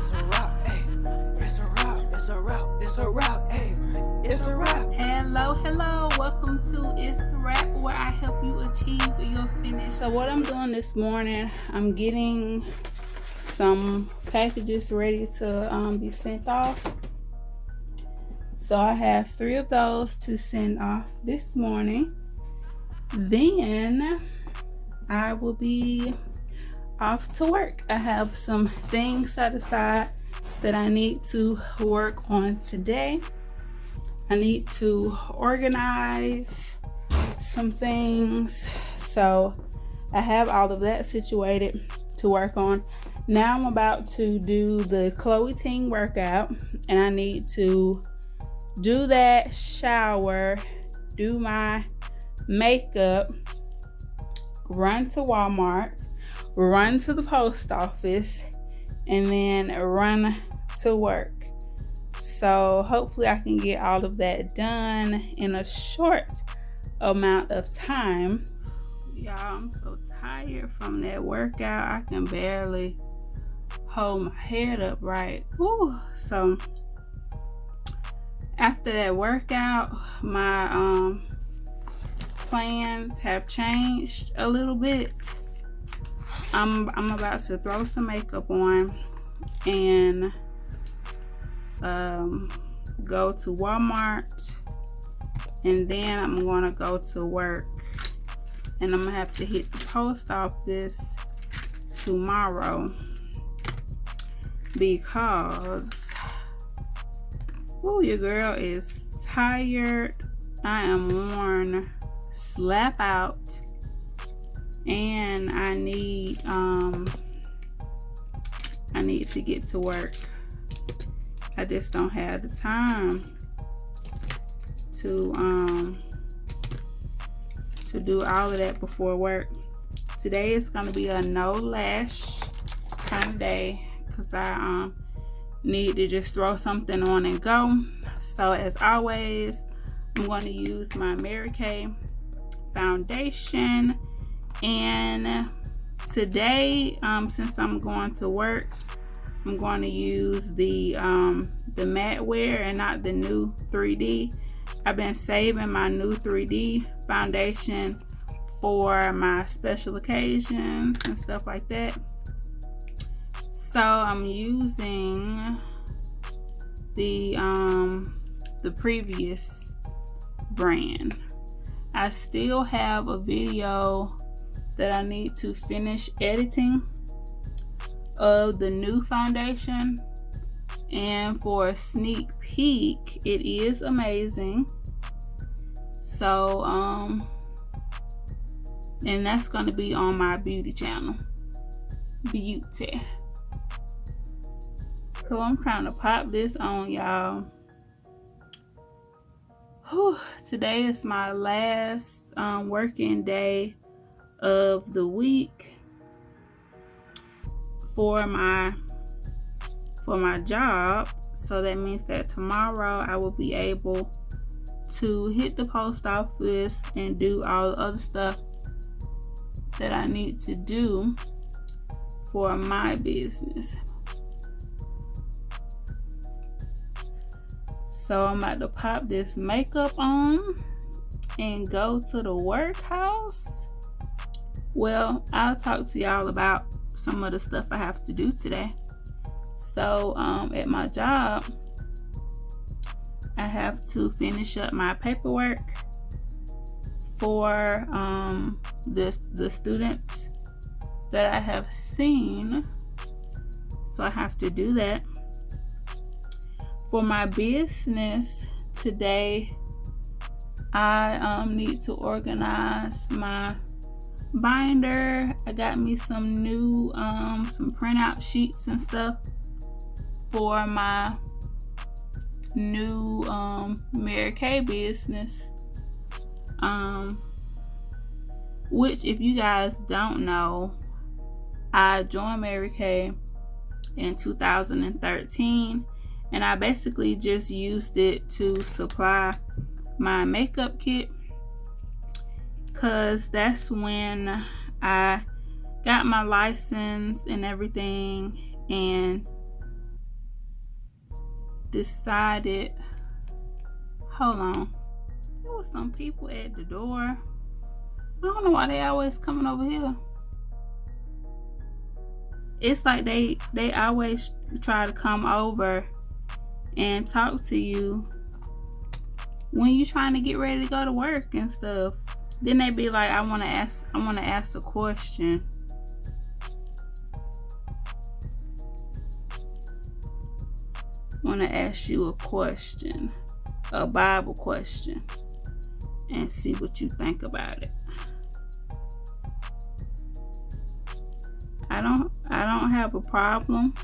It's a wrap, hey. It's a wrap, it's a wrap, it's a wrap, hey. It's a wrap. Hello, welcome to Itz Sirap, where I help you achieve your finish. So what I'm doing this morning, I'm getting some packages ready to be sent off. So I have 3 of those to send off this morning. Then I will be off to work. I have some things set aside that I need to work on today. I need to organize some things. So I have all of that situated to work on. Now I'm about to do the Chloe Ting workout, and I need to do that, shower, do my makeup, run to Walmart, run to the post office, and then run to work. So hopefully I can get all of that done in a short amount of time. Y'all, I'm so tired from that workout. I can barely hold my head up right. Whew. So after that workout, my plans have changed a little bit. I'm about to throw some makeup on and go to Walmart, and then I'm gonna go to work, and I'm gonna have to hit the post office tomorrow because your girl is tired. I am worn slap out, and I need to get to work. I just don't have the time to do all of that before work. Today is gonna be a no lash kind of day because I need to just throw something on and go. So as always, I'm going to use my Mary Kay foundation, and today since I'm going to work, I'm going to use the matte wear and not the new 3D. I've been saving my new 3D foundation for my special occasions and stuff like that. So I'm using the previous brand. I still have a video that I need to finish editing of the new foundation, and for a sneak peek, it is amazing. So and that's going to be on my beauty channel, Beauty. So I'm trying to pop this on, y'all. Today is my last working day of the week for my job. So that means that tomorrow I will be able to hit the post office and do all the other stuff that I need to do for my business. So I'm about to pop this makeup on and go to the workhouse. Well, I'll talk to y'all about some of the stuff I have to do today. So at my job, I have to finish up my paperwork for the students that I have seen. So I have to do that. For my business today, I need to organize my binder. I got me some new some printout sheets and stuff for my new Mary Kay business, which, if you guys don't know, I joined Mary Kay in 2013, and I basically just used it to supply my makeup kit, because that's when I got my license and everything, and decided, hold on, there was some people at the door. I don't know why they always coming over here. It's like they always try to come over and talk to you when you trying to get ready to go to work and stuff. Then they be like, I want to ask a question. Want to ask you a question, a Bible question, and see what you think about it. I don't have a problem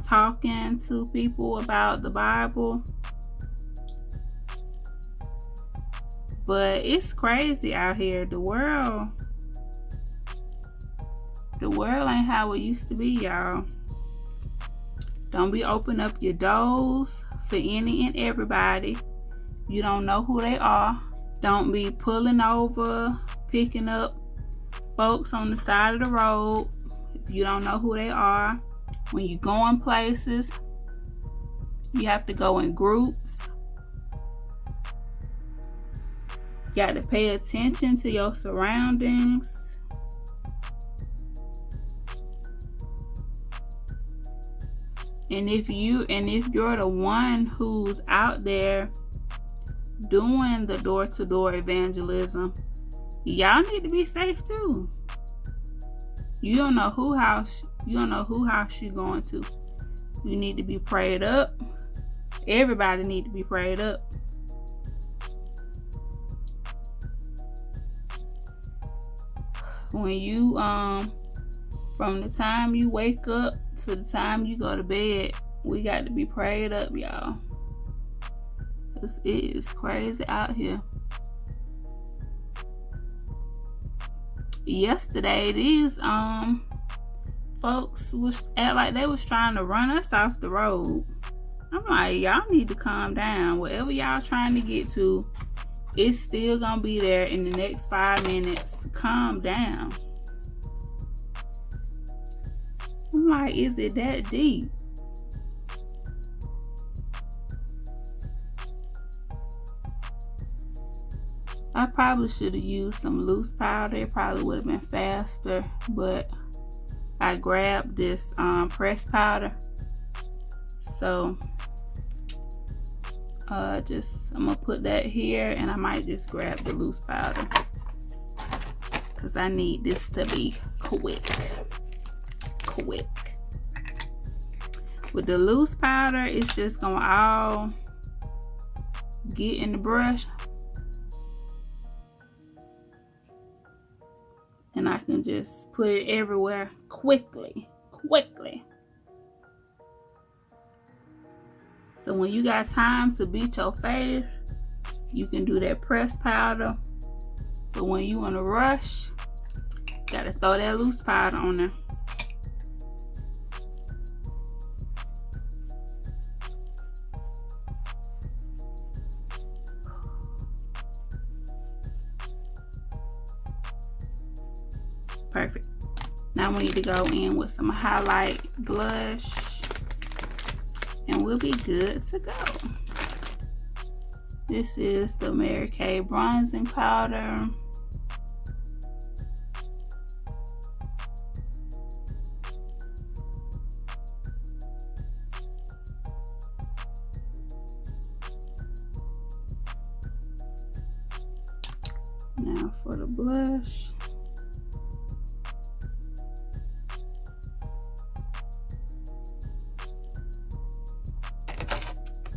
talking to people about the Bible, but it's crazy out here. The world ain't how it used to be, y'all. Don't be opening up your doors for any and everybody. You don't know who they are. Don't be pulling over, picking up folks on the side of the road if you don't know who they are. When you go in places, you have to go in groups. You got to pay attention to your surroundings. And if you're the one who's out there doing the door-to-door evangelism, y'all need to be safe too. You don't know who house you're going to. You need to be prayed up. Everybody need to be prayed up. When you from the time you wake up to the time you go to bed, we got to be prayed up, y'all. 'Cause it is crazy out here. Yesterday, these folks was act like they was trying to run us off the road. I'm like, y'all need to calm down. Whatever y'all trying to get to, it's still gonna be there in the next 5 minutes. Calm down. I'm like, is it that deep? I probably should have used some loose powder. It probably would have been faster, but I grabbed this pressed powder. So I'm gonna put that here, and I might just grab the loose powder because I need this to be quick. With the loose powder, it's just gonna all get in the brush, and I can just put it everywhere quickly. So when you got time to beat your face, you can do that pressed powder. But when you in a rush, you gotta throw that loose powder on there. Perfect. Now we need to go in with some highlight blush, and we'll be good to go. This is the Mary Kay bronzing powder. Now for the blush.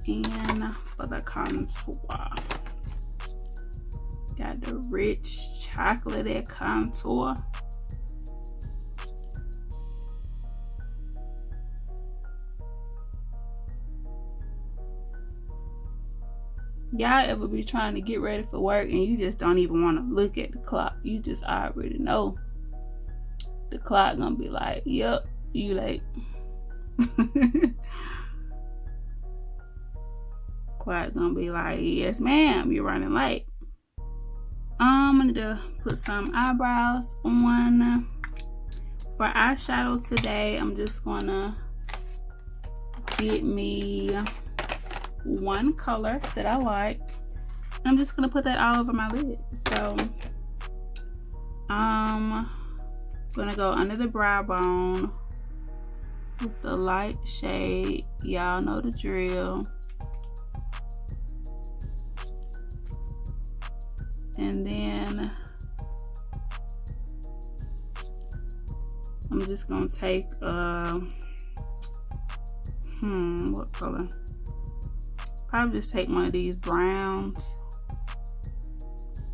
And for the contour, got the rich chocolate contour. Y'all ever be trying to get ready for work and you just don't even want to look at the clock? You just already know the clock gonna be like, yep, you late. Clock gonna be like, yes ma'am, you're running late. I'm gonna put some eyebrows on. For eyeshadow today, I'm just gonna get me one color that I like. I'm just gonna put that all over my lid. So I'm gonna go under the brow bone with the light shade. Y'all know the drill. And then I'm just gonna take what color? Probably just take one of these browns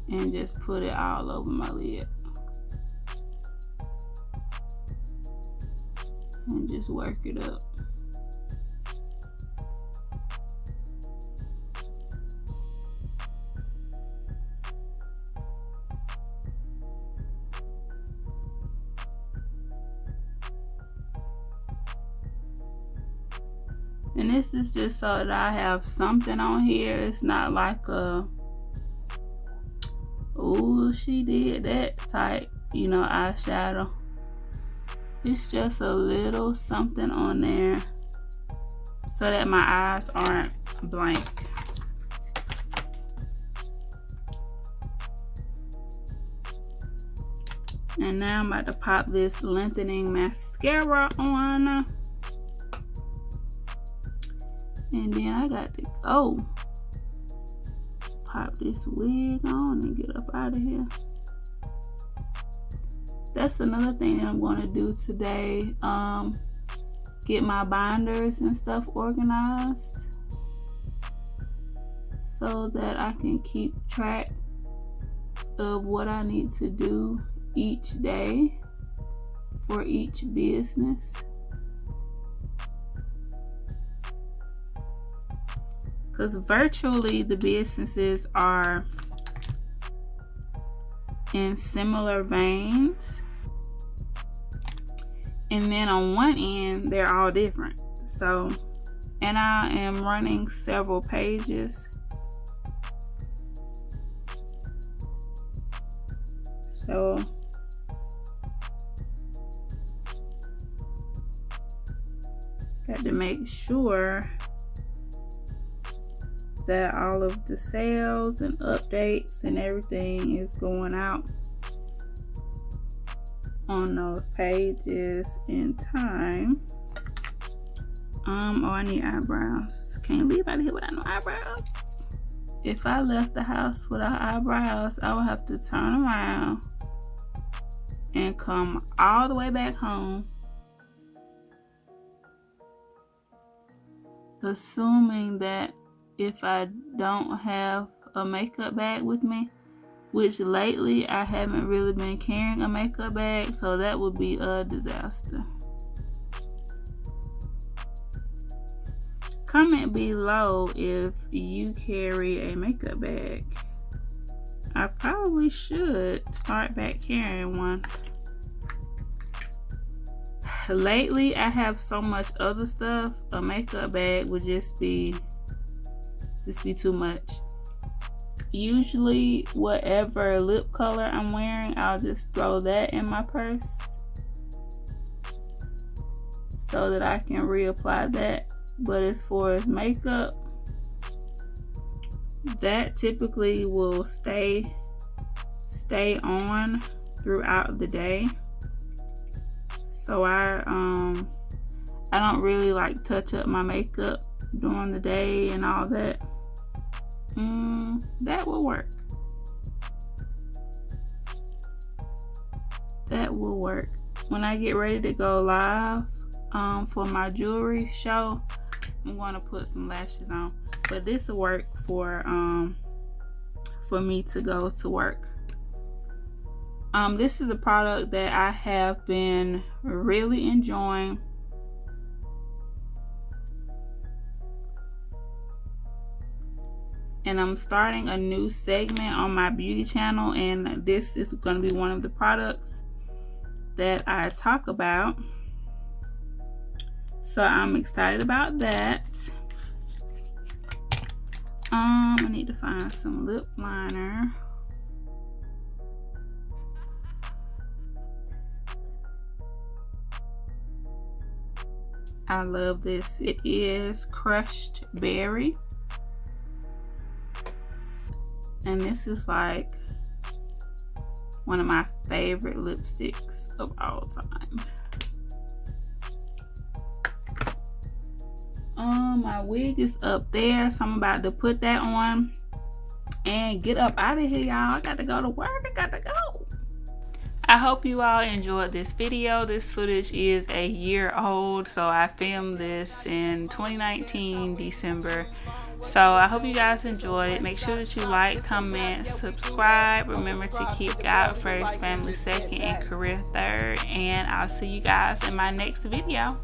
and just put it all over my lid. And just work it up. And this is just so that I have something on here. It's not like a, oh, she did that type, you know, eyeshadow. It's just a little something on there so that my eyes aren't blank. And now I'm about to pop this lengthening mascara on. And then I got to go pop this wig on and get up out of here. That's another thing that I'm going to do today. Get my binders and stuff organized so that I can keep track of what I need to do each day for each business. Because virtually the businesses are in similar veins. And then on one end, they're all different. So, and I am running several pages. So, got to make sure that all of the sales and updates and everything is going out on those pages in time. Oh, I need eyebrows. Can't leave out of here without no eyebrows. If I left the house without eyebrows, I would have to turn around and come all the way back home, assuming that if I don't have a makeup bag with me, which lately I haven't really been carrying a makeup bag, so that would be a disaster. Comment below if you carry a makeup bag. I probably should start back carrying one. Lately I have so much other stuff, a makeup bag would just be too much. Usually whatever lip color I'm wearing, I'll just throw that in my purse so that I can reapply that. But as far as makeup, that typically will stay on throughout the day. So I don't really like touch up my makeup during the day and all that. That will work. That will work. When I get ready to go live for my jewelry show, I'm going to put some lashes on. But this will work for me to go to work. This is a product that I have been really enjoying. And I'm starting a new segment on my beauty channel, and this is going to be one of the products that I talk about. So I'm excited about that. I need to find some lip liner. I love this. It is crushed berry. And this is like one of my favorite lipsticks of all time. My wig is up there, so I'm about to put that on and get up out of here, y'all. I got to go to work. I got to go. I hope you all enjoyed this video. This footage is a year old, so I filmed this in 2019 December. So I hope you guys enjoyed it. Make sure that you like, comment, subscribe. Remember to keep God first, family second, and career third. And I'll see you guys in my next video.